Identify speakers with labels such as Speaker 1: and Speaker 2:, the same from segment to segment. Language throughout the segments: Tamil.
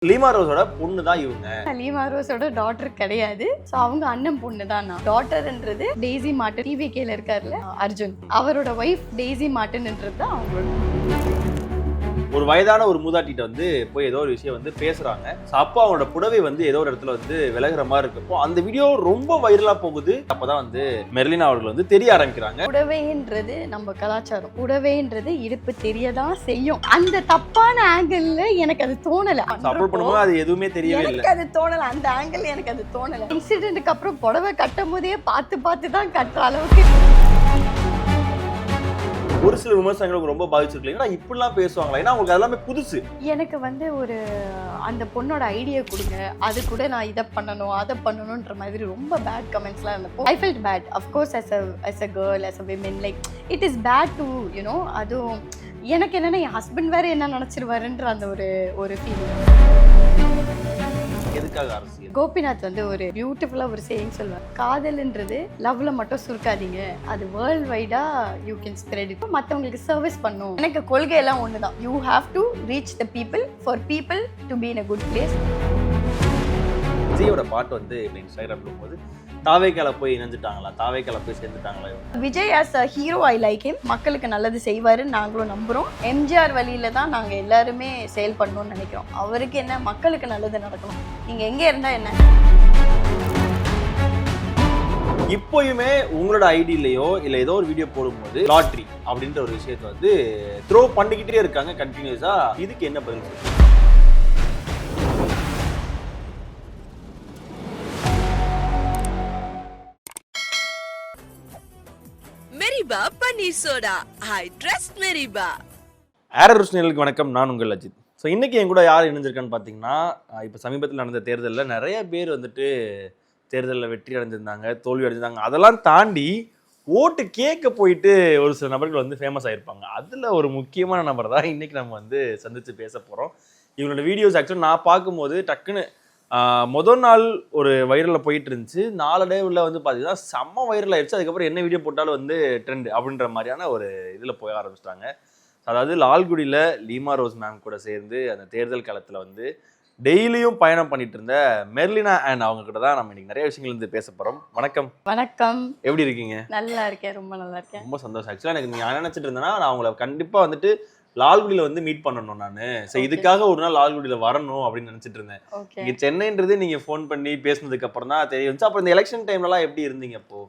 Speaker 1: லீமா ரோஸோட பொண்ணு தான் இவங்க.
Speaker 2: லீமா ரோஸோட டாட்டர் கிடையாது. சோ அவங்க அண்ணன் பொண்ணு தான். நான் டாட்டர்ன்றது டெய்ஸி மார்டன், டிவிகேல இருக்காருல அர்ஜுன், அவரோட ஒய்ஃப் டெய்ஸி மார்டன்ன்றது தான் அவங்களோட.
Speaker 1: ஒரு வயதான ஒரு மூதாட்டிட்ட வந்து போய் ஏதோ ஒரு விஷயம் வந்து பேசுறாங்க. அப்போ அவங்களோட புடவை வந்து ஏதோ ஒரு இடத்துல வந்து விலகுற மாதிரி இருக்கப்போ அந்த வீடியோ ரொம்ப வைரலா போகுது. அப்பதான் வந்து மெர்லினா அவர்கள் வந்து தெரிய ஆரம்பிக்கிறாங்க.
Speaker 2: புடவைன்றது நம்ம கலாச்சாரம், புடவைன்றது இடுப்பு தெரியதான் செய்யும். அந்த தப்பான ஆங்கிள் எனக்கு அது தோணல.
Speaker 1: அப்லோட் பண்ணும்போது அது எதுவுமே தெரியவே இல்லை.
Speaker 2: எனக்கு அது தோணல. அந்த ஆங்கிள் எனக்கு அது தோணல. இன்சிடென்ட்க்கு அப்புறம் புடவை கட்டும் போதே பார்த்து தான் கட்டுற அளவுக்கு
Speaker 1: ஒரு சில விமர்சனங்களுக்கு ரொம்ப பாதிச்சிருக்கீங்க. இப்படிலாம் பேசுவாங்களா? ஏன்னா உங்களுக்கு அதெல்லாமே புதுசு.
Speaker 2: எனக்கு வந்து ஒரு அந்த பொண்ணோட ஐடியா கொடுங்க, அது கூட நான் இதை பண்ணணும் அதை பண்ணணுன்ற மாதிரி ரொம்ப பேட் கமெண்ட்ஸ்லாம் இருந்தப்போ I felt bad. Of course as a girl, as a women, like it is bad to அதுவும் எனக்கு என்னன்னா என் ஹஸ்பண்ட் வேற என்ன நினைச்சிருவாருன்ற அந்த ஒரு ஃபீலிங்.
Speaker 1: எதுக்காக அரசியல்?
Speaker 2: கோபிநாத் வந்து ஒரு பியூட்டிஃபுல்லா ஒரு சேயிங் சொல்லுவார், காதல்ன்றது லவ்ல மட்டும் சுருக்காதீங்க, அது வேர்ல்ட் வைடா யூ கேன் ஸ்ப்ரெட் இட். மற்றவங்களுக்கு சர்வீஸ் பண்ணும். எனக்கு கொள்கை எல்லாம் ஒண்ணுதான். You have to reach the people for people to be in a good place.
Speaker 1: விஜயோட பாட்டு வந்து இன்ஸ்டாகிராம்ல போது தாவேக்கால போய் இணைஞ்சிட்டாங்களா, தாவேக்கால போய் சேர்ந்துட்டாங்களா?
Speaker 2: Vijay as a hero I like him. மக்களுக்கு நல்லது செய்வாருன்னு நாங்களும் நம்புறோம். எம்ஜிஆர் வழியில தான் நாங்க எல்லாருமே செயல் பண்ணணும்னு நினைக்கிறோம். அவருக்கு என்ன, மக்களுக்கு நல்லது நடக்கணும். நீங்க எங்க இருந்தா என்ன.
Speaker 1: இப்போயுமே உங்களோட ஐடியிலையோ இல்ல ஏதோ ஒரு வீடியோ போடும்போது லாட்ரி அப்படின்ற ஒரு விஷயத்தை வந்து த்ரோ பண்ணிக்கிட்டே இருக்காங்க கண்டினியூஸா. இதுக்கு என்ன பதில் சொல்றீங்க?
Speaker 3: மெரிபா பன்னீர் சோடா, ஐ ட்ரஸ்ட் மெரிபா.
Speaker 1: ஆரருஷ்னலுக்கு வணக்கம், நான் உங்கள் அஜித். ஸோ இன்னைக்கு என் கூட யார் இணைஞ்சிருக்கான்னு பார்த்தீங்கன்னா, இப்போ சமீபத்தில் நடந்த தேர்தலில் நிறைய பேர் வந்துட்டு தேர்தலில் வெற்றி அடைஞ்சிருந்தாங்க, தோல்வி அடைஞ்சிருந்தாங்க. அதெல்லாம் தாண்டி ஓட்டு கேட்க போயிட்டு ஒரு சில நபர்கள் வந்து ஃபேமஸ் ஆகிருப்பாங்க. அதில் ஒரு முக்கியமான நபர் தான் இன்னைக்கு நம்ம வந்து சந்தித்து பேச போகிறோம். இவங்களோட வீடியோஸ் ஆக்சுவலாக நான் பார்க்கும்போது டக்குன்னு முதல் நாள் ஒரு வைரலில் போயிட்டு இருந்துச்சு. நாளடைவில் வந்து பார்த்தீங்கன்னா செம்ம வைரல் ஆயிடுச்சு. அதுக்கப்புறம் என்ன வீடியோ போட்டாலும் வந்து ட்ரெண்ட் அப்படின்ற மாதிரியான ஒரு இதில் போய் ஆரம்பிச்சிட்டாங்க. அதாவது லால்குடியில் லீமா ரோஸ் மேம் கூட சேர்ந்து அந்த தேர்தல் காலத்தில் வந்து டெய்லியும் பயணம் பண்ணிட்டு இருந்த மெர்லினா அண்ட் அவங்க கிட்ட தான் நம்ம இன்னைக்கு நிறைய விஷயங்கள் வந்து பேச போகிறோம். வணக்கம்.
Speaker 2: வணக்கம்.
Speaker 1: எப்படி இருக்கீங்க?
Speaker 2: நல்லா இருக்கேன், ரொம்ப நல்லா இருக்கேன்.
Speaker 1: ரொம்ப சந்தோஷம். ஆக்சுவலாக எனக்கு நீங்கள் நினைச்சிட்டு இருந்தேன்னா நான் அவங்கள கண்டிப்பாக வந்துட்டு லால்குடியில வந்து மீட் பண்ணணும். நானு இதுக்காக ஒரு நாள் லால்குடியில வரணும் அப்படின்னு நினைச்சிட்டு இருந்தேன். இங்க சென்னைன்றது நீங்க போன் பண்ணி பேசினதுக்கு அப்புறம் தான் தெரியும். அப்புறம் இந்த எலெக்ஷன் டைம்ல எல்லாம் எப்படி இருந்தீங்க? அப்போ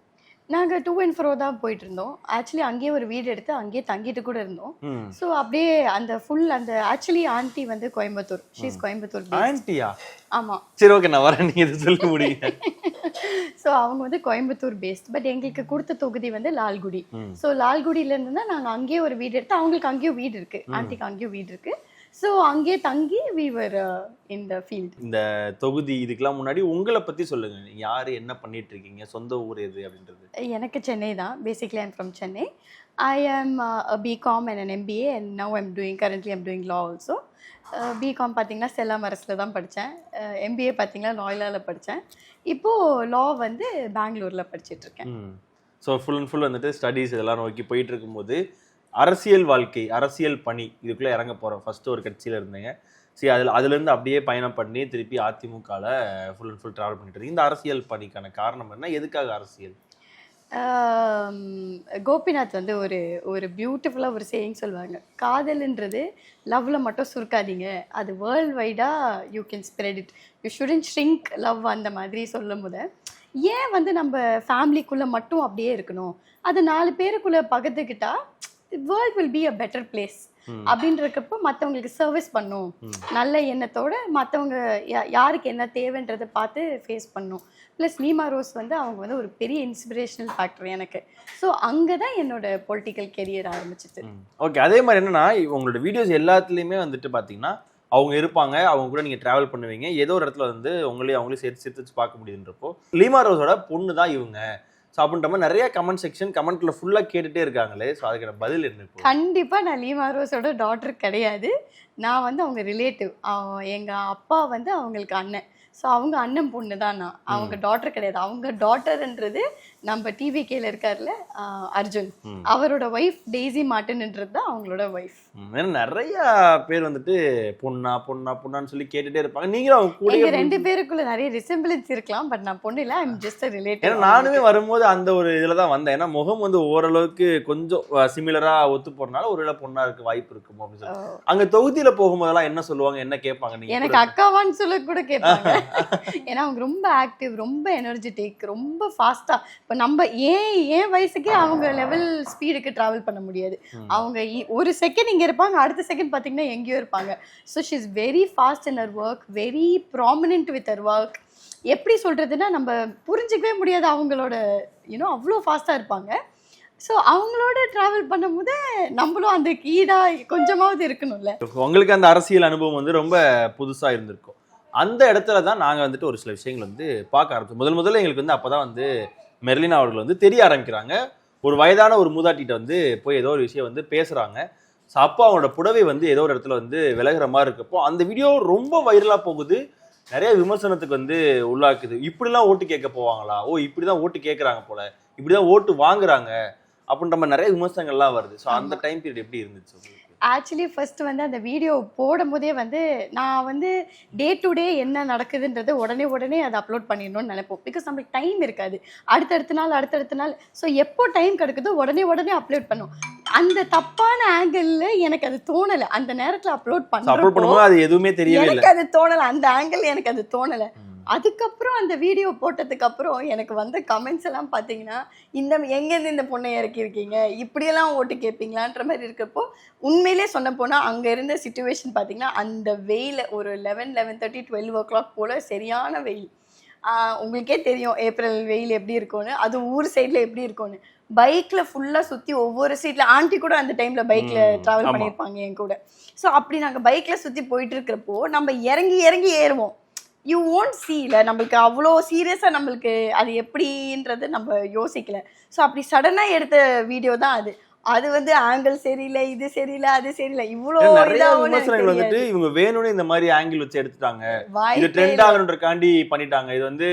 Speaker 2: நாங்க 2 and 4 தான் போயிட்டு இருந்தோம். ஆக்சுவலி அங்கேயே ஒரு வீடு எடுத்து அங்கேயே தங்கிட்டு கூட இருந்தோம். ஸோ அப்படியே அந்த ஃபுல் அந்த ஆக்சுவலி ஆண்டி வந்து கோயம்புத்தூர், ஷீஸ் கோயம்புத்தூர். ஆண்டியா? ஆமா.
Speaker 1: சரி, ஓகே, நான் வரேன், நீங்க இது சொல்லி முடியுங்க.
Speaker 2: ஸோ அவங்க வந்து கோயம்புத்தூர் பேஸ்ட், பட் எங்களுக்கு கொடுத்த தொகுதி வந்து லால்குடி. ஸோ லால்குடியில இருந்து தான் நாங்கள் அங்கேயே ஒரு வீடு எடுத்து, அவங்களுக்கு அங்கேயும் வீடு இருக்கு, ஆண்டிக்கு அங்கேயும் வீடு இருக்கு. ஸோ அங்கேயே தங்கி we were in the field. இந்த
Speaker 1: தொகுதி இதுக்கெல்லாம் முன்னாடி உங்களை பத்தி சொல்லுங்க. நீங்க யாரு, என்ன பண்ணிட்டு இருக்கீங்க, சொந்த ஊர் எது அப்படின்றது?
Speaker 2: எனக்கு சென்னை தான். Basically I'm from Chennai. I am a BCom and an MBA and now currently I'm doing law also. BCom பார்த்தீங்கன்னா செல்லாம் அரசில் தான் படித்தேன். MBA பார்த்தீங்கன்னா லாயலாவில் படித்தேன். இப்போது லா வந்து பெங்களூரில் படிச்சுட்டு இருக்கேன்.
Speaker 1: ஸோ ஃபுல் அண்ட் ஃபுல் வந்துட்டு ஸ்டடீஸ் இதெல்லாம் நோக்கி போயிட்டு இருக்கும்போது அரசியல் வாழ்க்கை, அரசியல் பணி இதுக்குள்ளே இறங்க போகிறோம். ஃபஸ்ட்டு ஒரு கட்சியில் இருந்தீங்க. சரி, அதுலேருந்து அப்படியே பயணம் பண்ணி திருப்பி அதிமுகவில் ஃபுல் அண்ட் ஃபுல் ட்ராவல் பண்ணிட்டு இருக்கீங்க. இந்த அரசியல் பணிக்கான காரணம் என்ன? எதுக்காக அரசியல்?
Speaker 2: கோபிநாத் வந்து ஒரு பியூட்டிஃபுல்லாக ஒரு சேயிங் சொல்லுவாங்க, காதல்ன்றது லவ்ல மட்டும் சுருக்காதீங்க, அது வேர்ல்ட் வைடா you can spread it, you shouldn't shrink love. அந்த மாதிரி சொல்லும் போது ஏன் வந்து நம்ம ஃபேமிலிக்குள்ளே மட்டும் அப்படியே இருக்கணும், அது 4 பேருக்குள்ளே பகிர்ந்துக்கிட்டா world will be a better place அப்படின்றப்போ மற்றவங்களுக்கு சர்வீஸ் பண்ணும், நல்ல எண்ணத்தோட மற்றவங்க யாருக்கு என்ன தேவைன்றதை பார்த்து ஃபேஸ் பண்ணும். ப்ளஸ் லீமா ரோஸ் வந்து அவங்க வந்து ஒரு பெரிய இன்ஸ்பிரேஷனல் ஃபேக்டர் எனக்கு. ஸோ அங்கே தான் என்னோட பொலிட்டிக்கல் கெரியர் ஆரம்பிச்சிட்டு.
Speaker 1: ஓகே, அதே மாதிரி என்னன்னா உங்களோட வீடியோஸ் எல்லாத்துலேயுமே வந்துட்டு பார்த்தீங்கன்னா அவங்க இருப்பாங்க, அவங்க கூட நீங்கள் ட்ராவல் பண்ணுவீங்க, ஏதோ ஒரு இடத்துல வந்து அவங்களே சேர்த்து வச்சு பார்க்க முடியுன்றப்போ லீமா ரோஸோட பொண்ணு தான் இவங்க ஸோ அப்படின்ற மாதிரி நிறைய கமெண்ட்ல ஃபுல்லாக கேட்டுகிட்டே இருக்காங்களே. ஸோ அதுக்கான பதில் என்ன?
Speaker 2: கண்டிப்பாக நான் லீமா ரோஸோட டாட்டர் கிடையாது. நான் வந்து அவங்க ரிலேட்டிவ். எங்க அப்பா வந்து அவங்களுக்கு அண்ணன். ஸோ அவங்க அண்ணன் பொண்ணு தான் நான். அவங்க டாட்டர் கிடையாது. அவங்க டாட்டர்ன்றது நம்ம டிவிகேல இருக்கார்ல அர்ஜுன், அவரோட ஒய்ஃப் டெய்ஸி மார்ட்டின்ன்றது தான் அவங்களோட ஒய்ஃப்.
Speaker 1: ஏன்னா நிறைய பேர் வந்துட்டு பொண்ணா பொண்ணா பொண்ணான்னு சொல்லி கேட்டுட்டே இருப்பாங்க. நீங்களும் அவங்க கூட
Speaker 2: எங்க 2 பேருக்குள்ள நிறைய ரிசெம்பிளன்ஸ் இருக்கலாம். பட் நான் பொண்ணு இல்லை, ஐம் ஜஸ்ட் ரிலேட்டிவ்.
Speaker 1: ஏன்னா நானுமே வரும்போது அந்த ஒரு இதுல தான் வந்தேன். ஏன்னா முகம் வந்து ஓரளவுக்கு கொஞ்சம் சிமிலரா ஒத்து போறதுனால ஒருவேளை பொண்ணா இருக்கு வாய்ப்பு இருக்கும் அப்படின்னு சொல்லி. அங்க தொகுதியில போகும்போதெல்லாம் என்ன சொல்லுவாங்க, என்ன கேட்பாங்க? நீங்க
Speaker 2: எனக்கு அக்காவான்னு சொல்ல கூட கேட்பாங்க. ஏன்னா அவங்க ரொம்ப ஆக்டிவ், ரொம்ப எனர்ஜெட்டிக், ரொம்ப ஃபாஸ்டா. இப்போ நம்ம ஏன் வயசுக்கே அவங்க லெவல் ஸ்பீடுக்கு டிராவல் பண்ண முடியாது. அவங்க ஒரு செகண்ட் இங்க இருப்பாங்க, அடுத்த செகண்ட் பாத்தீங்கன்னா எங்கேயோ இருப்பாங்க. So she is very fast in her work, very prominent with her work. எப்படி சொல்றதுன்னா நம்ம புரிஞ்சிக்கவே முடியாது அவங்களோட அவ்வளோ ஃபாஸ்டா இருப்பாங்க. ஸோ அவங்களோட டிராவல் பண்ணும்போது நம்மளும் அந்த ஈடா கொஞ்சமாவது இருக்கணும்ல.
Speaker 1: உங்களுக்கு அந்த அரசியல் அனுபவம் வந்து ரொம்ப புதுசா இருந்திருக்கும். அந்த இடத்துல தான் நாங்கள் வந்துட்டு ஒரு சில விஷயங்கள் வந்து பார்க்க ஆரம்பிச்சோம். முதல்ல எங்களுக்கு வந்து அப்போ தான் வந்து மெர்லினா அவர்கள் வந்து தெரிய ஆரம்பிக்கிறாங்க. ஒரு வயதான ஒரு மூதாட்டிகிட்ட வந்து போய் ஏதோ ஒரு விஷயம் வந்து பேசுகிறாங்க. ஸோ அப்போ அவங்களோட புடவை வந்து ஏதோ ஒரு இடத்துல வந்து விலகிற மாதிரி இருக்கப்போ அந்த வீடியோ ரொம்ப வைரலாக போகுது. நிறைய விமர்சனத்துக்கு வந்து உள்ளாக்குது. இப்படிலாம் ஓட்டு கேட்க போவாங்களா, இப்படி தான் ஓட்டு கேட்குறாங்க போல, இப்படி தான் ஓட்டு வாங்குறாங்க அப்படின்ற மாதிரி நிறைய விமர்சனங்கள்லாம் வருது. ஸோ அந்த டைம் பீரியட் எப்படி இருந்துச்சு?
Speaker 2: ஆக்சுவலி ஃபர்ஸ்ட் வந்து அந்த வீடியோ போடும்போதே வந்து நான் வந்து டே டு டே என்ன நடக்குதுன்றது உடனே அதை அப்லோட் பண்ணிடணும்னு நினைப்போம். பிகாஸ் நம்மளுக்கு டைம் இருக்காது. அடுத்தடுத்த நாள் ஸோ எப்போ டைம் கிடைக்குதோ உடனே அப்லோட் பண்ணும். அந்த தப்பான ஆங்கிள் எனக்கு அது தோணலை. அந்த நேரத்தில் அப்லோட் பண்ணும்போது அது எதுவுமே தெரியல, எனக்கு அது தோணலை. அந்த ஆங்கிள் எனக்கு அது தோணலை. அதுக்கப்புறம் அந்த வீடியோ போட்டதுக்கு அப்புறம் எனக்கு வந்த கமெண்ட்ஸ் எல்லாம் பார்த்தீங்கன்னா, எங்கேருந்து இந்த பொண்ணை இறக்கியிருக்கீங்க, இப்படியெல்லாம் ஓட்டு கேட்பீங்களான்ற மாதிரி இருக்கிறப்போ உண்மையிலே சொன்ன போனால் அங்கே இருந்த சுச்சுவேஷன் பார்த்தீங்கன்னா அந்த வெயில் ஒரு 11:30 12 o'clock போல் சரியான வெயில். உங்களுக்கே தெரியும் ஏப்ரல் வெயில் எப்படி இருக்கும்னு, அது ஊர் சைடில் எப்படி இருக்கும்னு. பைக்கில் ஃபுல்லாக சுற்றி ஒவ்வொரு சீட்டில் ஆண்டி கூட அந்த டைமில் பைக்கில் ட்ராவல் பண்ணியிருப்பாங்க என் கூட. ஸோ அப்படி நாங்கள் பைக்கில் சுற்றி போயிட்டு இருக்கிறப்போ நம்ம இறங்கி ஏறுவோம். யூ ஓன்ட் சீல, நம்மளுக்கு அவ்வளோ சீரியஸாக நம்மளுக்கு அது எப்படின்றது நம்ம யோசிக்கல. ஸோ அப்படி சடனாக எடுத்த வீடியோ தான் அது. அது வந்து ஆங்கிள் சரியில்லை, இது சரியில்லை, அது சரியில்லை, இவ்வளோ
Speaker 1: விமர்சனங்கள் வந்துட்டு இவங்க வேணும்னு இந்த மாதிரி ஆங்கிள் வச்சு எடுத்துட்டாங்க, இது ட்ரெண்ட் ஆகணுன்றக்காண்டி பண்ணிட்டாங்க. இது வந்து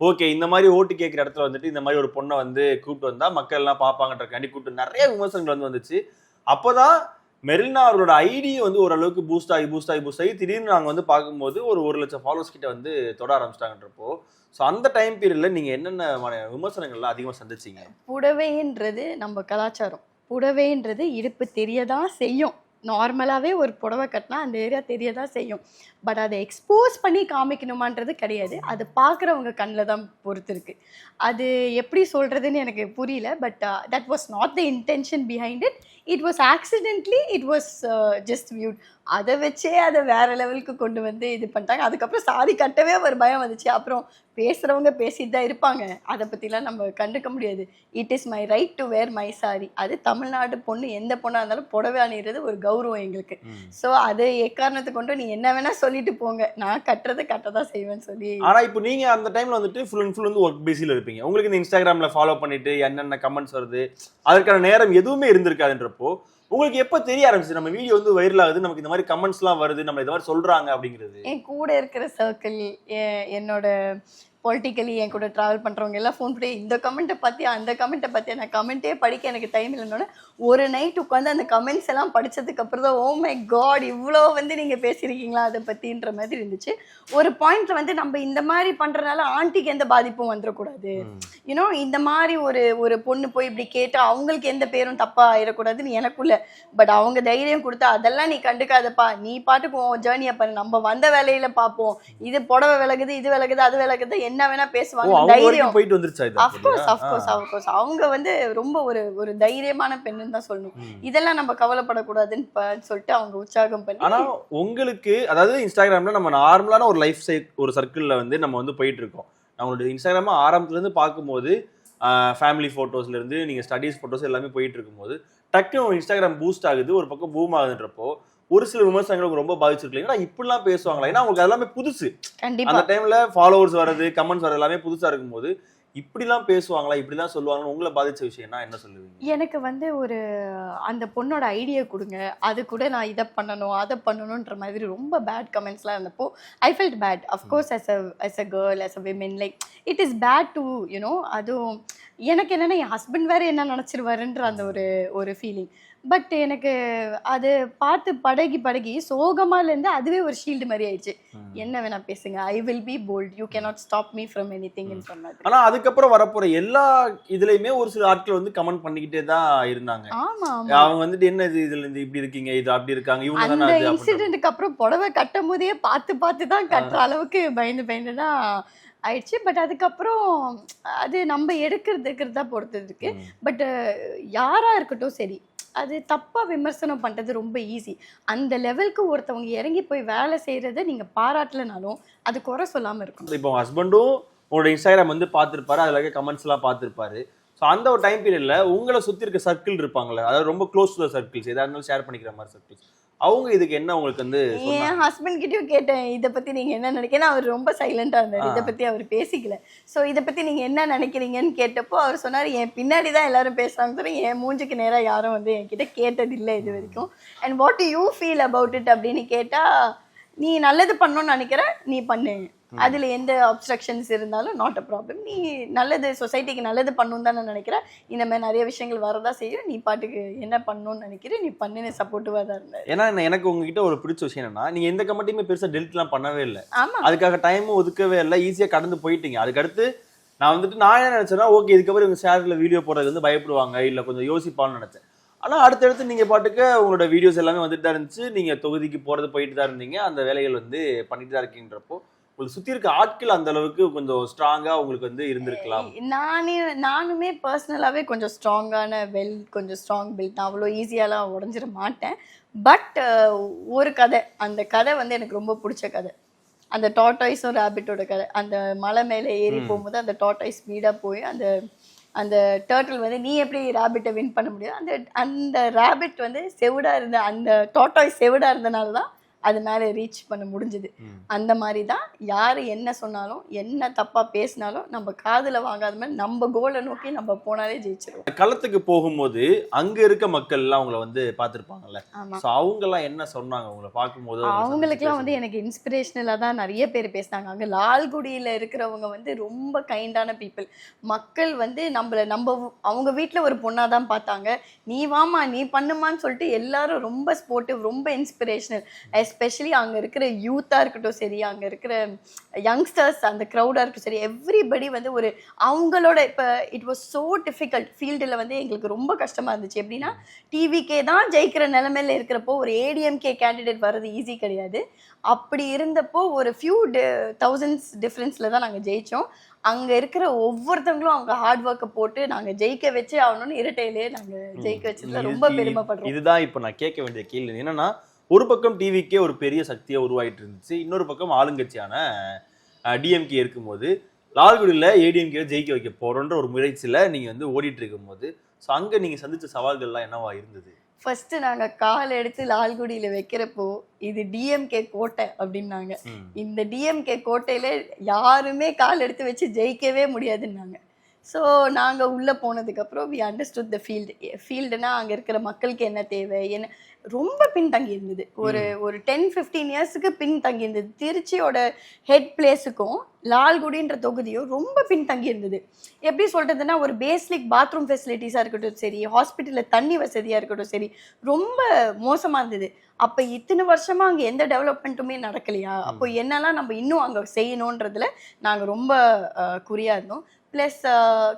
Speaker 1: ஓகே, இந்த மாதிரி ஓட்டு கேட்குற இடத்துல வந்துட்டு இந்த மாதிரி ஒரு பொண்ணை வந்து கூப்பிட்டு வந்தா மக்கள் எல்லாம் பார்ப்பாங்கன்றக்காண்டி கூப்பிட்டு நிறைய விமர்சனங்கள் வந்து வந்துச்சு. அப்போதான் மெர்லினா அவரோட ஐடி வந்து ஓரளவுக்கு பூஸ்ட் ஆகி திடீர்னு நாங்கள் வந்து பார்க்கும்போது ஒரு 1 லட்சம் ஃபாலோவர்ஸ் கிட்ட வந்து தொட ஆரம்பிச்சிட்டாங்கன்றப்போ, ஸோ அந்த டைம் பீரியட்ல நீங்க என்னென்ன விமர்சனங்கள்லாம் அதிகமாக சந்திச்சிங்க?
Speaker 2: புடவைன்றது நம்ம கலாச்சாரம். புடவைன்றது இடுப்பு தெரியதான் செய்யும். நார்மலாகவே ஒரு புடவை கட்டினா அந்த ஏரியா தெரியதான் செய்யும். பட் அதை எக்ஸ்போஸ் பண்ணி காமிக்கணுமான்றது கிடையாது. அது பார்க்குறவங்க கண்ணில் தான் பொறுத்து இருக்கு. அது எப்படி சொல்கிறதுன்னு எனக்கு புரியல. But that was not the intention behind it. It was accidentally, it was just viewed. அதை வச்சே அதை வேற லெவலுக்கு கொண்டு வந்து இது பண்ணிட்டாங்க. அதுக்கப்புறம் சாரி கட்டவே ஒரு பயம் வந்துச்சு. அப்புறம் பேசுகிறவங்க பேசிட்டு தான் இருப்பாங்க, அதை பற்றிலாம் நம்ம கண்டுக்க முடியாது. It is my right to wear my sari. அது தமிழ்நாடு பொண்ணு எந்த பொண்ணாக இருந்தாலும் புடவை அணிகிறது ஒரு கௌரவம் எங்களுக்கு. ஸோ அது எக்காரணத்தை கொண்டு நீ என்ன வேணா சொல்லிட்டு போங்க, நான் கட்டுறது கட்டதான் செய்வேன்னு சொல்லி.
Speaker 1: ஆனால் இப்போ நீங்கள் அந்த டைமில் வந்துட்டு ஃபுல் அண்ட் ஃபுல் வந்து ஒர்க் பிஸியில் இருப்பீங்க. உங்களுக்கு இந்த இன்ஸ்டாகிராமில் ஃபாலோ பண்ணிட்டு என்னென்ன கமெண்ட்ஸ் வருது அதற்கான நேரம் எதுவுமே இருந்திருக்காதுன்றப்போ உங்களுக்கு எப்போ தெரிய ஆரம்பிச்சு நம்ம வீடியோ வந்து வைரல் ஆகுது, நமக்கு இந்த மாதிரி கமெண்ட்ஸ்லாம் வருது, நம்ம இந்த மாதிரி சொல்கிறாங்க அப்படிங்கிறது?
Speaker 2: என் கூட இருக்கிற சர்க்கிள், என்னோட பொலிட்டிக்கலி என் கூட ட்ராவல் பண்ணுறவங்க எல்லாம் ஃபோன் பண்ணி இந்த கமெண்ட்டை பார்த்தியா, அந்த கமெண்ட்டை பார்த்தியா, நான் கமெண்ட்டே படிக்க எனக்கு டைம் இல்லைன்னொன்னே ஒரு நைட் உட்காந்து அந்த கமெண்ட்ஸ் எல்லாம் படித்ததுக்கப்புறம் தான் ஓ மை காட் இவ்வளோ வந்து நீங்கள் பேசியிருக்கீங்களா அதை பற்றின்ற மாதிரி இருந்துச்சு. ஒரு பாயிண்ட்டில் வந்து நம்ம இந்த மாதிரி பண்ணுறதுனால ஆண்டிக்கு எந்த பாதிப்பும் வந்துடக்கூடாது. யூனோ இந்த மாதிரி ஒரு பொண்ணு போய் இப்படி கேட்டால் அவங்களுக்கு எந்த பேரும் தப்பாக ஆயிடக்கூடாதுன்னு எனக்குள்ள. பட் அவங்க தைரியம் கொடுத்தா அதெல்லாம் நீ கண்டுக்காதப்பா, நீ பாட்டுக்கு ஜேர்னியை பண்ணு, நம்ம வந்த வேலையில பார்ப்போம், இது புடவை விலகுது, இது விலகுது, அது விலகுது, என்ன வேணா பேசுவாங்க. தைரியம்
Speaker 1: போயிட்டு வந்துருச்சு.
Speaker 2: அஃப்கோர்ஸ் அவங்க வந்து ரொம்ப ஒரு தைரியமான பெண்ணுன்னு தான் சொல்லணும். இதெல்லாம் நம்ம கவலைப்படக்கூடாதுன்னு சொல்லிட்டு அவங்க உற்சாகம் பண்ணி.
Speaker 1: ஆனா உங்களுக்கு அதாவது இன்ஸ்டாகிராம்ல நம்ம நார்மலான ஒரு லைஃப் ஒரு சர்க்கிள்ல வந்து நம்ம வந்து போயிட்டு இருக்கோம். நம்மளுடைய இன்ஸ்டாகிராம் ஆரம்பத்துல இருந்து பார்க்கும்போது ஃபேமிலி போட்டோஸ்ல இருந்து நீங்க ஸ்டடீஸ் போட்டோஸ் எல்லாமே போயிட்டு இருக்கும்போது டக்குனு இன்ஸ்டாகிராம் பூஸ்ட் ஆகுது, ஒரு பக்கம் பூம் ஆகுதுன்றப்போ ஒரு சில விமர்சனங்களுக்கு ரொம்ப பாதிச்சிருக்கீங்க. இப்படிலாம் பேசுவாங்களா? ஏன்னா உங்களுக்கு எல்லாமே புதுசு. அந்த டைம்ல ஃபாலோவர்ஸ் வர்றது, கமெண்ட்ஸ் வர்றது எல்லாமே புதுசா இருக்கும்போது இப்படிலாம் பேசுவாங்களா, இப்படிலாம் சொல்லுவாங்கன்னு உங்களை பாதிச்ச விஷயம்னா என்ன சொல்லுவீங்க?
Speaker 2: எனக்கு வந்து ஒரு அந்த பொண்ணோட ஐடியா கொடுங்க, அது கூட நான் இதை பண்ணணும் அதை பண்ணணுன்ற மாதிரி ரொம்ப பேட் கமெண்ட்ஸ்லாம் இருந்தப்போ I felt bad. Of course as a girl, as a women, like it is bad to அதுவும் எனக்கு என்னன்னா என் ஹஸ்பண்ட் வேற என்ன நினச்சிருவாருன்ற அந்த ஒரு ஃபீலிங். பட் எனக்கு அது பார்த்து பழகி சோகமாலேருந்து அதுவே ஒரு ஷீல்டு மாதிரி ஆயிடுச்சு. என்ன வேணா பேசுங்க, I will be bold, you cannot stop me from எனிதிங்னு சொன்னது.
Speaker 1: ஆனா அதுக்கப்புறம் வரப்போற எல்லா இதுலயுமே ஒரு சில ஆட்கள் வந்து கமெண்ட் பண்ணிக்கிட்டே தான் இருந்தாங்க.
Speaker 2: ஆமா,
Speaker 1: அவங்க வந்துட்டு என்ன இதுல இருந்து இப்படி இருக்கீங்க, இது அப்படி இருக்காங்க, இவங்க
Speaker 2: அந்த
Speaker 1: தானே
Speaker 2: இன்சிடென்ட்க்கு அப்புறம் புடவை கட்டும் போதே பார்த்து தான் கட்டுற அளவுக்கு பயந்து தான் ஆயிடுச்சு. பட் அதுக்கப்புறம் அது நம்ம எடுக்கிறதா பொறுத்தது இருக்கு. பட் யாரா இருக்கட்டும் சரி, அது தப்பா விமர்சனம் பண்றது ரொம்ப ஈஸி. அந்த லெவலுக்கு ஒருத்தவங்க இறங்கி போய் வேலை செய்யறத நீங்க பாராட்டலனாலும் அது குறை சொல்லாம இருக்கும்.
Speaker 1: இப்போ உங்க ஹஸ்பண்டும் உங்களோட இன்ஸ்டாகிராம் வந்து பார்த்துருப்பாரு, அதுல இருக்க கமெண்ட்ஸ் எல்லாம் பார்த்துருப்பாரு. ஸோ அந்த ஒரு டைம் பீரியட்ல உங்களை சுத்தி இருக்க சர்க்கிள் இருப்பாங்களே, அதாவது ரொம்ப க்ளோஸ் டு சர்க்கிள்ஸ், எதா இருந்தாலும் ஷேர் பண்ணிக்கிற மாதிரி சர்க்கிள்ஸ், அவங்க இதுக்கு என்ன உங்களுக்கு வந்து
Speaker 2: என் ஹஸ்பண்ட் கிட்டயும் கேட்டேன், இதை பத்தி நீங்க என்ன நினைக்கிறீங்க. அவர் ரொம்ப சைலண்டா இருந்தார், இதை பத்தி அவர் பேசிக்கல. ஸோ இதை பத்தி நீங்க என்ன நினைக்கிறீங்கன்னு கேட்டப்போ அவர் சொன்னார், என் பின்னாடி தான் எல்லாரும் பேசுறாங்க தவிர என் மூஞ்சுக்கு நேரா யாரும் வந்து என்கிட்ட கேட்டதில்லை இது வரைக்கும். And what to you feel about it அப்படின்னு கேட்டா, நீ நல்லது பண்ணணும்னு நினைக்கிற நீ பண்ணு, அதுல எந்த அப்ஸ்ட்ரக்ஷன்ஸ் இருந்தாலும் நாட் அ ப்ராப்ளம். நீ நல்லது சொசைட்டிக்கு நல்லது பண்ணணும் தான் நான் நினைக்கிறேன். இந்த மாதிரி நிறைய விஷயங்கள் வரதா செய்யும், நீ பாட்டுக்கு என்ன பண்ணணும்னு நினைக்கிறேன் நீ பண்ணுன்னு சப்போர்ட்டிவா தான் இருந்தேன்.
Speaker 1: ஏன்னா எனக்கு உங்ககிட்ட ஒரு பிடிச்ச விஷயம் என்னன்னா, நீங்க எந்த கமெண்ட்டையுமே பெருசா டெலிட்லாம் பண்ணவே இல்லை,
Speaker 2: ஆமா,
Speaker 1: அதுக்காக டைமும் ஒதுக்கவே இல்லை, ஈஸியா கடந்து போயிட்டீங்க. அதுக்கடுத்து நான் என்ன நினைச்சேன்னா, ஓகே இதுக்கப்புறம் இவங்க ஷேர்ல வீடியோ போடுறது வந்து பயப்படுவாங்க, இல்ல கொஞ்சம் யோசிப்பான்னு நினைச்சேன். ஆனா அடுத்தடுத்து நீங்க பாட்டுக்கு உங்களோட வீடியோஸ் எல்லாமே வந்துட்டு தான் இருந்துச்சு, நீங்க தொகுதிக்கு போறது போயிட்டு தான் இருந்தீங்க, அந்த வேலைகள் வந்து பண்ணிட்டு தான் இருக்கீங்கன்றப்போ உங்களுக்கு சுத்தி இருக்க ஆட்கள் அந்த அளவுக்கு கொஞ்சம் ஸ்ட்ராங்கா உங்களுக்கு வந்து இருந்திருக்கலாம்.
Speaker 2: நானுமே பர்சனலாவே கொஞ்சம் ஸ்ட்ராங்கான கொஞ்சம் ஸ்ட்ராங் பில்ட், நான் அவ்வளோ ஈஸியாலாம் உடஞ்சிட மாட்டேன். பட் ஒரு கதை, அந்த கதை வந்து எனக்கு ரொம்ப பிடிச்ச கதை, அந்த டாட்டாய்ஸும் ரேபிட்டோட கதை. அந்த மலை மேலே ஏறி போகும்போது அந்த டாட்டாய்ஸ் ஸ்பீடாக போய் அந்த டர்ட்டில் வந்து நீ எப்படி ரேபிட்டை வின் பண்ண முடியும், அந்த ரேபிட் வந்து செவிடா இருந்த, அந்த டாட்டாய்ஸ் செவிடா இருந்தனால தான் அது மேலே ரீச் பண்ண முடிஞ்சது. அந்த மாதிரி தான் யார் என்ன சொன்னாலும் என்ன தப்பா பேசினாலும் நம்ம காதுல வாங்காத மாதிரி நம்ம கோலை நோக்கி நம்ம போனாலே ஜெயிச்சிருவோம்.
Speaker 1: களத்துக்கு போகும்போது அங்க இருக்க மக்கள் எல்லாம் உங்களை வந்து பார்த்திருப்பாங்கல்ல, அவங்க எல்லாம் என்ன சொன்னாங்க உங்களை பார்க்கும்போது?
Speaker 2: அவங்களுக்குலாம் வந்து எனக்கு இன்ஸ்பிரேஷனலா தான் நிறைய பேர் பேசினாங்க. அங்க லால்குடியில இருக்கிறவங்க வந்து ரொம்ப கைண்டான பீப்புள். மக்கள் வந்து நம்ம அவங்க வீட்டுல ஒரு பொண்ணா தான் பார்த்தாங்க. நீ வாமா நீ பண்ணுமான்னு சொல்லிட்டு எல்லாரும் ரொம்ப ஸ்போர்ட்டிவ், ரொம்ப இன்ஸ்பிரேஷனல். எஸ்பெஷலி அங்கே இருக்கிற யூத்தாக இருக்கட்டும் சரி, அங்கே இருக்கிற யங்ஸ்டர்ஸ், அந்த க்ரௌடாக இருக்கட்டும் சரி, எவ்ரிபடி வந்து ஒரு அவங்களோட இப்போ இட் வாஸ் ஸோ டிஃபிகல்ட். ஃபீல்டில் வந்து எங்களுக்கு ரொம்ப கஷ்டமாக இருந்துச்சு. எப்படின்னா டிவிக்கே தான் ஜெயிக்கிற நிலைமையில் இருக்கிறப்போ ஒரு ஏடிஎம்கே கேண்டிடேட் வர்றது ஈஸி கிடையாது. அப்படி இருந்தப்போ ஒரு ஃபியூ தௌசண்ட்ஸ் டிஃப்ரென்ஸில் தான் நாங்கள் ஜெயித்தோம். அங்கே இருக்கிற ஒவ்வொருத்தவங்களும் அவங்க ஹார்ட் ஒர்க்கை போட்டு நாங்கள் ஜெயிக்க வச்சே ஆகணும்னு இரட்டையிலே நாங்கள் ஜெயிக்க வச்சதுல ரொம்ப பெருமைப்படுறோம்.
Speaker 1: இதுதான் இப்போ நான் கேட்க வேண்டிய கேள்வி என்னன்னா, ஒரு பக்கம் டிவிக்கே ஒரு பெரிய சக்தியா உருவாயிட்டு இருந்துச்சு, இன்னொரு பக்கம் ஆளுங்கட்சியான டிஎம்கே இருக்கும்போது லால்குடியில் ஏடிஎம்கே ஜெயிக்க வைக்க போறோன்ற ஒரு முயற்சியில நீங்க வந்து ஓடிட்டு இருக்கும் போது, ஸோ அங்க நீங்க சந்திச்ச சவால்கள்லாம் என்னவா இருந்தது?
Speaker 2: ஃபர்ஸ்ட் நாங்க கால் எடுத்து லால்குடியில வைக்கிறப்போ இது டிஎம்கே கோட்டை அப்படின்னாங்க. இந்த டிஎம்கே கோட்டையில யாருமே கால் எடுத்து வச்சு ஜெயிக்கவே முடியாதுன்னாங்க. ஸோ நாங்கள் உள்ளே போனதுக்கப்புறம் வி அண்டர்ஸ்டுட் த ஃபீல்டுனா அங்கே இருக்கிற மக்களுக்கு என்ன தேவை, என்ன ரொம்ப பின்தங்கி இருந்தது. ஒரு 10-15 இயர்ஸுக்கு பின்தங்கி இருந்தது. திருச்சியோட ஹெட் பிளேஸுக்கும் லால்குடின்ற தொகுதியும் ரொம்ப பின்தங்கி இருந்தது. எப்படி சொல்கிறதுனா, ஒரு பேசிக் பாத்ரூம் ஃபெசிலிட்டிஸாக இருக்கட்டும் சரி, ஹாஸ்பிட்டலில் தண்ணி வசதியாக இருக்கட்டும் சரி, ரொம்ப மோசமாக இருந்தது. அப்போ இத்தனை வருஷமாக அங்கே எந்த டெவலப்மெண்ட்டுமே நடக்கலையா, அப்போ என்னெல்லாம் நம்ம இன்னும் அங்கே செய்யணுன்றதுல நாங்கள் ரொம்ப குறியாக இருந்தோம். ப்ளஸ்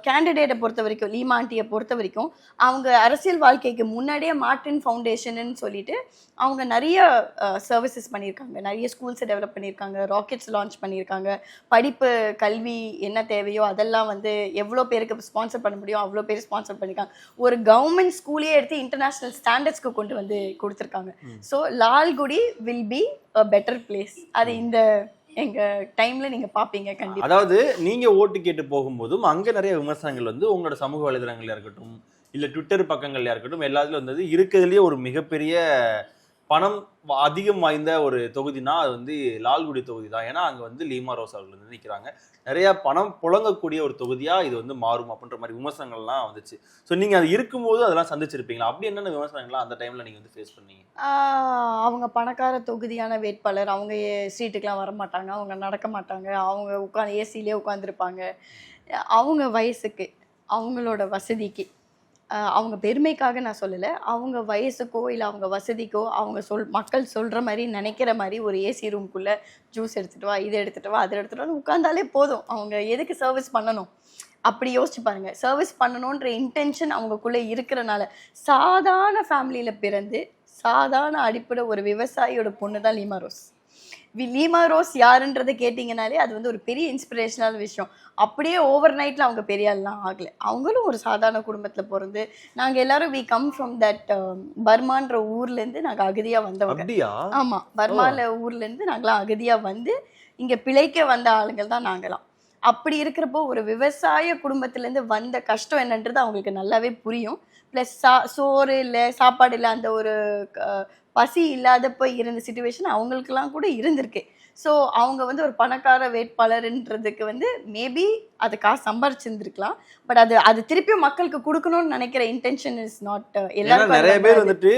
Speaker 2: கேண்டிடேட்டை பொறுத்த வரைக்கும், லீமாண்டியை பொறுத்த வரைக்கும் அவங்க அரசியல் வாழ்க்கைக்கு முன்னாடியே மார்டின் ஃபவுண்டேஷன்னு சொல்லிட்டு அவங்க நிறைய சர்வீசஸ் பண்ணியிருக்காங்க, நிறைய ஸ்கூல்ஸை டெவலப் பண்ணியிருக்காங்க, ராக்கெட்ஸ் லான்ச் பண்ணியிருக்காங்க. படிப்பு கல்வி என்ன தேவையோ அதெல்லாம் வந்து எவ்வளோ பேருக்கு ஸ்பான்சர் பண்ண முடியும் அவ்வளோ பேர் ஸ்பான்சர் பண்ணியிருக்காங்க. ஒரு கவர்மெண்ட் ஸ்கூலே எடுத்து இன்டர்நேஷ்னல் ஸ்டாண்டர்ட்ஸ்க்கு கொண்டு வந்து கொடுத்துருக்காங்க. So Lalgudi will be a better place. அது இந்த எங்க டைம்ல நீங்க பாப்பீங்க கண்டிப்பா.
Speaker 1: அதாவது நீங்க ஓட்டு கேட்டு போகும்போதும் அங்க நிறைய விமர்சனங்கள் வந்து உங்களோட சமூக வலைதளங்கள்ல இருக்கட்டும், இல்ல ட்விட்டர் பக்கங்கள்ல இருக்கட்டும், எல்லாத்துலயும் வந்தது இருக்கிறதுலயே ஒரு மிகப்பெரிய பணம் அதிகம் வாய்ந்த ஒரு தொகுதினா அது வந்து லால்குடி தொகுதி தான். ஏன்னா அங்க வந்து லீமா ரோஸ் அவர்கள் வந்து நிற்கிறாங்க. நிறைய பணம் புழங்கக்கூடிய ஒரு தொகுதியா இது வந்து மாறும் அப்படின்ற மாதிரி விமர்சனங்கள்லாம் வந்துச்சு. ஸோ நீங்க அது இருக்கும்போது அதெல்லாம் சந்திச்சிருப்பீங்களா? அப்படி என்னென்ன விமர்சனங்கள்லாம் அந்த டைம்ல நீங்க வந்து ஃபேஸ் பண்ணீங்க?
Speaker 2: அவங்க பணக்கார தொகுதியான வேட்பாளர், அவங்க ஸ்ட்ரீட்டுக்கெலாம் வரமாட்டாங்க, அவங்க நடக்க மாட்டாங்க, அவங்க உட்காந்து ஏசிலே உட்காந்துருப்பாங்க. அவங்க வயசுக்கு, அவங்களோட வசதிக்கு, அவங்க பெருமைக்காக நான் சொல்லலை, அவங்க வயசுக்கோ இல்லை அவங்க வசதிக்கோ அவங்க மக்கள் சொல்கிற மாதிரி நினைக்கிற மாதிரி ஒரு ஏசி ரூம்குள்ளே ஜூஸ் எடுத்துகிட்டு வா, இதை எடுத்துகிட்டு வா, அதை எடுத்துகிட்டு வான்னு உட்காந்தாலே போதும். அவங்க எதுக்கு சர்வீஸ் பண்ணணும்? அப்படி யோசிச்சு பாருங்க. சர்வீஸ் பண்ணணுன்ற இன்டென்ஷன் அவங்கக்குள்ளே இருக்கிறனால, சாதாரண ஃபேமிலியில் பிறந்து சாதாரண அடிப்படை ஒரு விவசாயியோட பொண்ணு தான் லீமா ரோஸ். லீமா ரோஸ் யாருன்றதை கேட்டிங்கனாலே அது வந்து ஒரு பெரிய இன்ஸ்பிரேஷனல் விஷயம். அப்படியே ஓவர் நைட்டில் அவங்க பெரிய ஆள்லாம் ஆகலை. அவங்களும் ஒரு சாதாரண குடும்பத்தில் பிறந்து, நாங்கள் எல்லாரும் வி கம் ஃப்ரம் தட் பர்மான்ற ஊர்லேருந்து நாங்கள் அகதியாக வந்தவங்க. ஆமாம், பர்மாவில் ஊர்லேருந்து நாங்களாம் அகதியாக வந்து இங்கே பிழைக்க வந்த ஆளுங்கள் தான் நாங்களாம். அப்படி இருக்கிறப்போ ஒரு விவசாய குடும்பத்துலேருந்து வந்த கஷ்டம் என்னன்றது அவங்களுக்கு நல்லாவே புரியும். ப்ளஸ் சோறு இல்லை, சாப்பாடு இல்லை, அந்த ஒரு பசி இல்லாதப்போ இருந்த சிச்சுவேஷன் அவங்களுக்கெல்லாம் கூட இருந்திருக்கு. ஸோ அவங்க வந்து ஒரு பணக்கார வேட்பாளர்ன்றதுக்கு வந்து மேபி அது காசு சம்பாரிச்சிருந்துருக்கலாம். பட் அது திருப்பியும் மக்களுக்கு கொடுக்கணும்னு நினைக்கிற இன்டென்ஷன் இஸ் நாட். எல்லாரும்
Speaker 1: நிறைய பேர் வந்துட்டு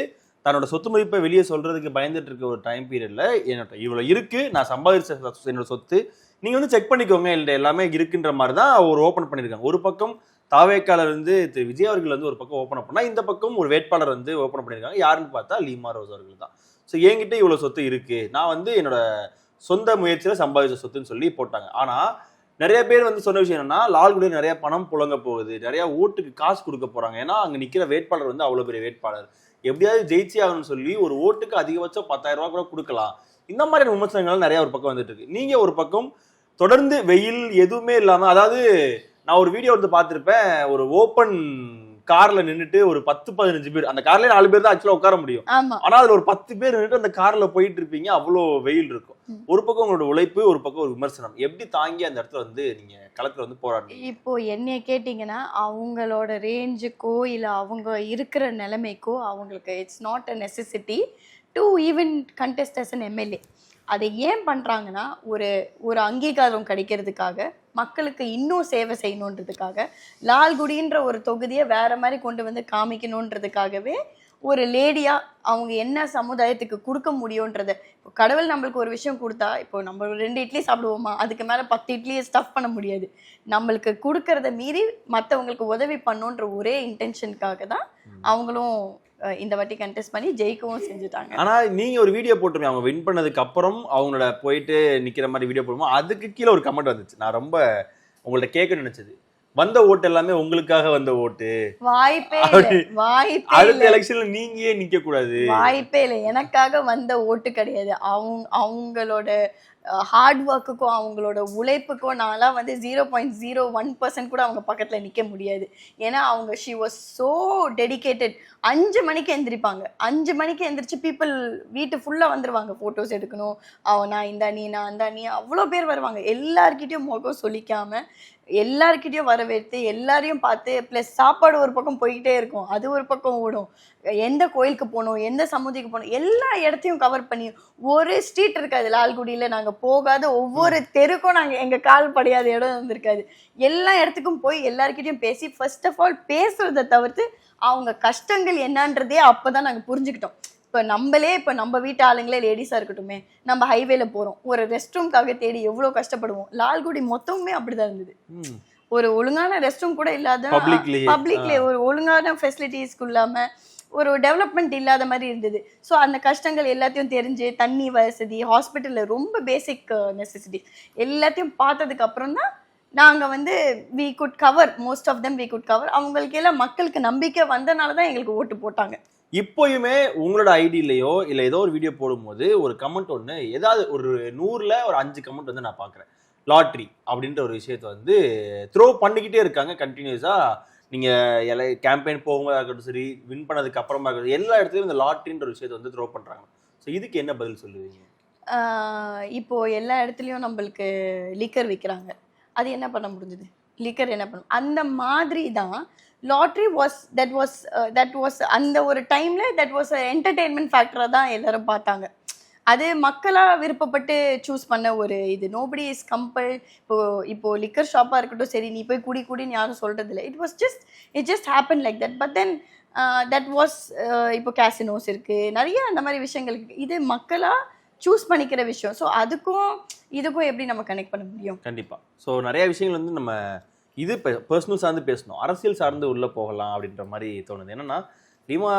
Speaker 1: தன்னோட சொத்து மதிப்பை வெளியே சொல்றதுக்கு பயந்துட்டு இருக்க ஒரு டைம் பீரியட்ல என்னோட இவ்வளவு இருக்கு, நான் சம்பாதிச்ச என்னோட சொத்து நீங்க வந்து செக் பண்ணிக்கோங்க, இல்லை எல்லாமே இருக்குன்ற மாதிரி தான் ஒரு ஓப்பன் பண்ணியிருக்காங்க. ஒரு பக்கம் தாவேக்காளர் வந்து திரு விஜய் அவர்கள் வந்து ஒரு பக்கம் ஓப்பன் பண்ணா, இந்த பக்கம் ஒரு வேட்பாளர் வந்து ஓப்பன் பண்ணியிருக்காங்க. யாருன்னு பார்த்தா லீமா ரோஸ் அவர்கள் தான். ஸோ என்கிட்ட இவ்வளவு சொத்து இருக்கு, நான் வந்து என்னோட சொந்த முயற்சியில சம்பாதிச்ச சொத்துன்னு சொல்லி போட்டாங்க. ஆனா நிறைய பேர் வந்து சொன்ன விஷயம் என்னன்னா, லால்குடியில் நிறைய பணம் புழங்க போகுது, நிறைய ஓட்டுக்கு காசு கொடுக்க போறாங்க. ஏன்னா அங்க நிக்கிற வேட்பாளர் வந்து அவ்வளவு பெரிய வேட்பாளர், எப்படியாவது ஜெயிச்சி ஆகணும்னு சொல்லி ஒரு ஓட்டுக்கு அதிகபட்சம் 10,000 ரூபாய் கூட கொடுக்கலாம். இந்த மாதிரியான விமர்சனங்கள் நிறைய ஒரு பக்கம் வந்துட்டு இருக்கு. நீங்க ஒரு பக்கம் தொடர்ந்து வெயில் எதுவுமே இல்லாம, அதாவது நான் ஒரு வீடியோ வந்து பார்த்திருப்பேன், ஒரு ஓப்பன் கார்ல நின்னுட்டு ஒரு 10-15 பேர், அந்த கார்லயே 4 பேர் தான் ஆக்சுவலா உட்கார முடியும், ஆனா அதுல ஒரு 10 பேர் நின்னுட்டு அந்த கார்ல போயிட்டு இருப்பீங்க. அவ்வளோ வெயில் இருக்கும். ஒரு பக்கம் உங்களோட உழைப்பு, ஒரு பக்கம் ஒரு விமர்சனம், எப்படி தாங்கி அந்த இடத்துல வந்து நீங்க களத்துல வந்து போராடுறீங்க?
Speaker 2: இப்போ என்னைய கேட்டீங்கன்னா, அவங்களோட ரேஞ்சுக்கோ இல்ல அவங்க இருக்கிற நிலைமைக்கோ அவங்களுக்கு it's not a necessity to even contest as an MLA. அதை ஏன் பண்ணுறாங்கன்னா, ஒரு அங்கீகாரம் கிடைக்கிறதுக்காக, மக்களுக்கு இன்னும் சேவை செய்யணுன்றதுக்காக, லால்குடின்ற ஒரு தொகுதியை வேற மாதிரி கொண்டு வந்து காமிக்கணுன்றதுக்காகவே ஒரு லேடியாக அவங்க என்ன சமுதாயத்துக்கு கொடுக்க முடியுன்றதை, இப்போ கடவுள் நம்மளுக்கு ஒரு விஷயம் கொடுத்தா, இப்போ நம்ம 2 இட்லி சாப்பிடுவோமா, அதுக்கு மேலே 10 இட்லியை ஸ்டஃப் பண்ண முடியாது. நம்மளுக்கு கொடுக்கறத மீறி மற்றவங்களுக்கு உதவி பண்ணுன்ற ஒரே இன்டென்ஷனுக்காக தான் அவங்களும் இந்த வாட்டி கண்டெஸ்ட் பண்ணி ஜெயிக்கவும் செஞ்சுட்டாங்க.
Speaker 1: ஆனா நீங்க ஒரு வீடியோ போட்டுருங்க, அவங்க வின் பண்ணதுக்கு அப்புறம் அவங்களோட போயிட்டு நிக்கிற மாதிரி வீடியோ போடுவோம். அதுக்கு கீழே ஒரு கமெண்ட் வந்துச்சு, நான் ரொம்ப உங்கள்ட்ட கேட்க நினைச்சது, வந்த ஓட்டு எல்லாமே உங்களுக்காக வந்த ஓட்டு,
Speaker 2: வாய்ப்பே வாய்ப்பே
Speaker 1: அடுத்த எலெக்ஷன்ல நீங்க ஏன் நிக்க கூடாது,
Speaker 2: வாய்ப்பே இல்லை, எனக்காக வந்த ஓட்டு கிடையாது. அவங்களோட ஹார்ட் ஒர்க்குக்கும் அவங்களோட உழைப்புக்கும் நான்லாம் வந்து 0.01% கூட அவங்க பக்கத்தில் நிற்க முடியாது. ஏன்னா அவங்க ஷி வாஸ் ஸோ டெடிக்கேட்டட். 5 மணிக்கு எந்திரிப்பாங்க, 5 மணிக்கு எந்திரிச்சு பீப்புள் வீட்டு ஃபுல்லாக வந்துடுவாங்க, ஃபோட்டோஸ் எடுக்கணும், நான் இந்த அணி, நான் அந்த அணி, அவ்வளோ பேர் வருவாங்க. எல்லார்கிட்டையும் முகம் சொல்லிக்காமல் எல்லார்கிட்டையும் வரவேற்று எல்லாரையும் பார்த்து, ப்ளஸ் சாப்பாடு ஒரு பக்கம் போய்கிட்டே இருக்கும், அது ஒரு பக்கம் ஓடும், எந்த கோயிலுக்கு போகணும், எந்த சமுதிக்கு போகணும், எல்லா இடத்தையும் கவர் பண்ணி, ஒரு ஸ்ட்ரீட் இருக்காது லால்குடியில் நாங்கள் போகாத, ஒவ்வொரு தெருக்கும் நாங்கள் எங்கள் கால் படையாத இடம் இருந்திருக்காது. எல்லா இடத்துக்கும் போய் எல்லார்கிட்டையும் பேசி, ஃபர்ஸ்ட் ஆஃப் ஆல் பேசுறதை தவிர்த்து அவங்க கஷ்டங்கள் என்னன்றதே அப்போ தான் நாங்கள் புரிஞ்சுக்கிட்டோம். இப்போ நம்ம வீட்டு ஆளுங்களே லேடிஸாக இருக்கட்டுமே, நம்ம ஹைவேல போகிறோம், ஒரு ரெஸ்ட் ரூம்காக தேடி எவ்வளோ கஷ்டப்படுவோம். லால்குடி மொத்தமுமே அப்படிதான் இருந்தது. ஒரு ஒழுங்கான ரெஸ்ட் ரூம் கூட இல்லாத, பப்ளிக்லேயே ஒரு ஒழுங்கான ஃபெசிலிட்டிஸ்க்கு இல்லாமல், ஒரு டெவலப்மெண்ட் இல்லாத மாதிரி இருந்தது. ஸோ அந்த கஷ்டங்கள் எல்லாத்தையும் தெரிஞ்சு, தண்ணி வசதி, ஹாஸ்பிட்டலில் ரொம்ப பேசிக் நெசசிட்டி எல்லாத்தையும் பார்த்ததுக்கு அப்புறம் தான் நாங்கள் வந்து we could cover most of them, we could cover. அவங்களுக்கு எல்லாம் மக்களுக்கு நம்பிக்கை வந்தனால தான் எங்களுக்கு ஓட்டு போட்டாங்க.
Speaker 1: இப்போயுமே உங்களோட ஐடியிலையோ இல்லை ஏதோ ஒரு வீடியோ போடும்போது ஒரு கமெண்ட் ஒன்று, ஏதாவது ஒரு 100ல் ஒரு 5 கமெண்ட் வந்து நான் பார்க்குறேன், லாட்ரி அப்படின்ற ஒரு விஷயத்த வந்து த்ரோ பண்ணிக்கிட்டே இருக்காங்க கண்டினியூஸாக. நீங்கள் கேம்பெயின் போகும்போது இருக்கட்டும் சரி, வின் பண்ணதுக்கு அப்புறமா இருக்கட்டும், எல்லா இடத்துலையும் இந்த லாட்ரின்ற ஒரு விஷயத்தை வந்து த்ரோ பண்ணுறாங்க. ஸோ இதுக்கு என்ன பதில் சொல்லுவீங்க?
Speaker 2: இப்போது எல்லா இடத்துலையும் நம்மளுக்கு லிக்கர் விற்கிறாங்க, அது என்ன பண்ண முடிஞ்சுது? லிக்கர் என்ன பண்ணும். அந்த மாதிரி தான் லாட்ரி தட் வாஸ் அந்த ஒரு டைம்ல தட் வாஸ் என்டர்டெயின்மெண்ட் ஃபேக்டரா தான் எல்லாரும் பார்த்தாங்க. அது மக்களா விருப்பப்பட்டு சூஸ் பண்ண ஒரு இது. Nobody is compel. இப்போ லிக்கர் ஷாப்பா இருக்கட்டும் சரி, நீ போய் குடின்னு யாரும் சொல்றது இல்லை. It just happen like that. But then that was இப்போ கேசினோஸ் இருக்கு, நிறைய அந்த மாதிரி விஷயங்கள் இருக்கு. இது மக்களா சூஸ் பண்ணிக்கிற விஷயம். ஸோ இதுக்கும் எப்படி நம்ம கனெக்ட் பண்ண முடியும்?
Speaker 1: கண்டிப்பா. ஸோ நிறைய விஷயங்கள் வந்து நம்ம இது பர்சனல் சார்ந்து பேசணும், அரசியல் சார்ந்து உள்ள போகலாம் அப்படின்ற மாதிரி தோணுது. என்னன்னா லீமா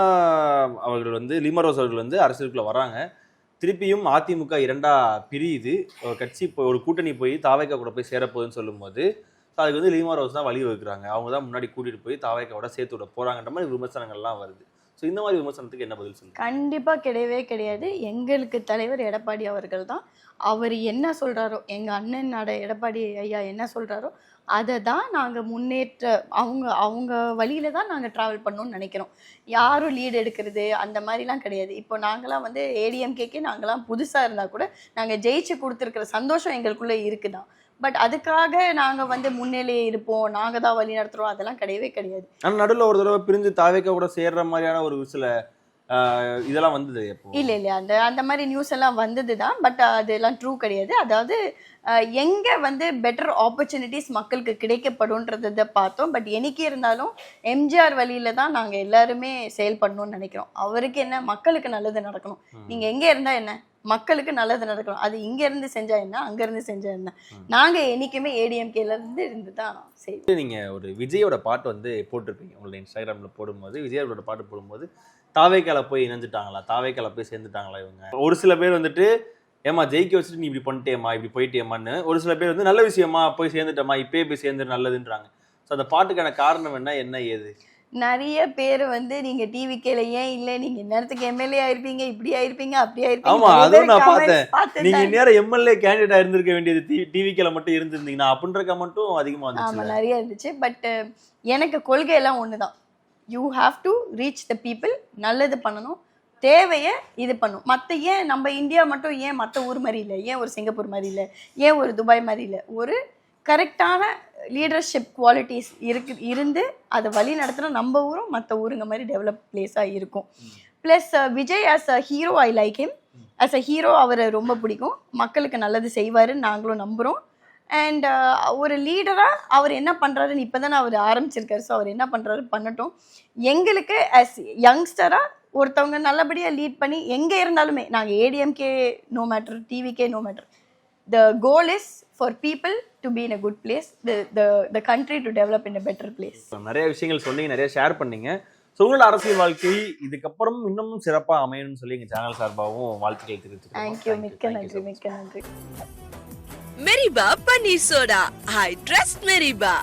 Speaker 1: ரோஸ் அவர்கள் வந்து அரசியலுக்குள்ள வராங்க. திருப்பியும் அதிமுக 2ஆ பிரியுது. கட்சி இப்போ ஒரு கூட்டணி போய் தாவேக்கா கூட போய் சேரப்போகுதுன்னு சொல்லும்போது அதுக்கு வந்து லீமா ரோஸ் தான் வழி வகுக்கிறாங்க. அவங்க தான் முன்னாடி கூட்டிட்டு போய் தாவேக்காவோட சேர்த்து விட போறாங்கன்ற மாதிரி விமர்சனங்கள்லாம் வருது. ஸோ இந்த மாதிரி விமர்சனத்துக்கு என்ன பதில் சொல்லுங்க?
Speaker 2: கண்டிப்பா கிடையவே கிடையாது. எங்களுக்கு தலைவர் எடப்பாடி அவர்கள் தான். அவர் என்ன சொல்றாரோ, எங்க அண்ணன் எடப்பாடி ஐயா என்ன சொல்றாரோ அதை தான் நாங்கள் அவங்க வழியில தான் நாங்கள் ட்ராவல் பண்ணணும்னு நினைக்கிறோம். யாரும் லீடு எடுக்கிறது அந்த மாதிரிலாம் கிடையாது. இப்போ நாங்களாம் வந்து ஏடிஎம்கேக்கு நாங்களாம் புதுசாக இருந்தால் கூட நாங்கள் ஜெயிச்சு கொடுத்துருக்கிற சந்தோஷம் எங்களுக்குள்ளே இருக்குதான். பட் அதுக்காக நாங்கள் வந்து முன்னிலையே இருப்போம், நாங்கள் தான் வழி நடத்துகிறோம், அதெல்லாம் கிடையவே கிடையாது.
Speaker 1: ஆனால் நடுவில் ஒரு தடவை பிரிஞ்சு தாவேக்கா கூட சேர்ற மாதிரியான ஒரு சில இதெல்லாம் வந்தது.
Speaker 2: இல்லை அந்த மாதிரி நியூஸ் எல்லாம் வந்தது தான். பட் அதெல்லாம் ட்ரூ கிடையாது. அதாவது எங்கே வந்து பெட்டர் ஆப்பர்ச்சுனிட்டிஸ் மக்களுக்கு கிடைக்கப்படும்ன்றதை பார்த்தோம். பட் என்னைக்கு இருந்தாலும் எம்ஜிஆர் வழியில தான் நாங்கள் எல்லாருமே செயல்படணும்னு நினைக்கிறோம். அவருக்கு என்ன, மக்களுக்கு நல்லது நடக்கணும். நீங்கள் எங்கே இருந்தால் என்ன, மக்களுக்கு நல்லது நடக்கணும். அது இங்க இருந்து செஞ்சா என்ன, அங்க இருந்து செஞ்சா என்ன. நாங்க என்னைக்குமே ஏடிஎம்கேல இருந்து தான் சரி.
Speaker 1: நீங்க ஒரு விஜயோட பாட்டு வந்து போட்டிருப்பீங்க உங்களோட இன்ஸ்டாகிராம்ல போடும்போது, விஜயோட பாட்டு போடும்போது தாவேக்கால போய் இணைஞ்சிட்டாங்களா, தாவேக்கால போய் சேர்ந்துட்டாங்களா இவங்க? ஒரு சில பேர் வந்துட்டு ஏமா ஜெயிக்க வச்சுட்டு நீ இப்படி பண்ணிட்டேமா, இப்படி போயிட்டேமான்னு. ஒரு சில பேர் வந்து நல்ல விஷயமா போய் சேர்ந்துட்டோமா, இப்பயே போய் சேர்ந்து நல்லதுன்றாங்க. ஸோ அந்த பாட்டுக்கான காரணம் என்ன ஏது?
Speaker 2: நிறைய பேர் வந்து நீங்க டிவிக்கேல ஏன் இல்ல, நீங்க நேரத்துக்கு எம்எல்ஏ ஆயிருப்பீங்க, இப்படி ஆயிருப்பீங்க, அப்படி ஆயிருப்பீங்க.
Speaker 1: ஆமா, அதுவும் நான் பார்த்தேன். நீங்க நேரம் எம்எல்ஏ கேண்டிடேட்டா இருந்திருக்க வேண்டியது டிவிக்கேல மட்டும் இருந்திருந்தீங்கன்னா அப்படின்ற கமெண்ட்டும் அதிகமா வந்துச்சு.
Speaker 2: ஆமா, நிறைய இருந்துச்சு. பட் எனக்கு கொள்கை எல்லாம் ஒண்ணுதான். You have to reach the people. நல்லது பண்ணணும், தேவையை இது பண்ணும். மற்ற ஏன் நம்ம இந்தியா மட்டும் ஏன் மற்ற ஊர் மாதிரி இல்லை, ஏன் ஒரு சிங்கப்பூர் மாதிரி இல்லை, ஏன் ஒரு துபாய் மாதிரி இல்லை, ஒரு கரெக்டான லீடர்ஷிப் குவாலிட்டிஸ் இருந்து அதை வழி நடத்துகிற நம்ம ஊரும் மற்ற ஊருங்க மாதிரி டெவலப் பிளேஸாக இருக்கும். Plus Vijay as a hero, I like him. As a hero அவரை ரொம்ப பிடிக்கும். மக்களுக்கு நல்லது செய்வாருன்னு நாங்களும் நம்புகிறோம். அண்ட் ஒரு லீடராக அவர் என்ன பண்ணுறாருன்னு இப்போ தானே அவர் ஆரம்பிச்சிருக்காரு. ஸோ அவர் என்ன பண்ணுறாரு பண்ணட்டும். எங்களுக்கு ஆஸ் யங்ஸ்டராக ஒருத்தவங்க நல்லபடியாக லீட் பண்ணி எங்கே இருந்தாலுமே, நாங்கள் ADMK no matter, TVK no matter, the goal is for people to be in a good place, the country to develop in a better place.
Speaker 1: நிறைய விஷயங்கள் சொன்னீங்க, நிறைய ஷேர் பண்ணீங்க. ஸோ உங்களோட அரசியல் வாழ்க்கை இதுக்கப்புறம் இன்னமும் சிறப்பாக அமையணும்னு சொல்லி எங்கள் சேனல் சார்பாகவும் வாழ்த்துக்கள் தெரிவிச்சுக்கிறோம்.
Speaker 2: தேங்க்யூ, மிக்க நன்றி.
Speaker 3: மெரிபா பன்னீர் சோடா, I trust மெரிபா.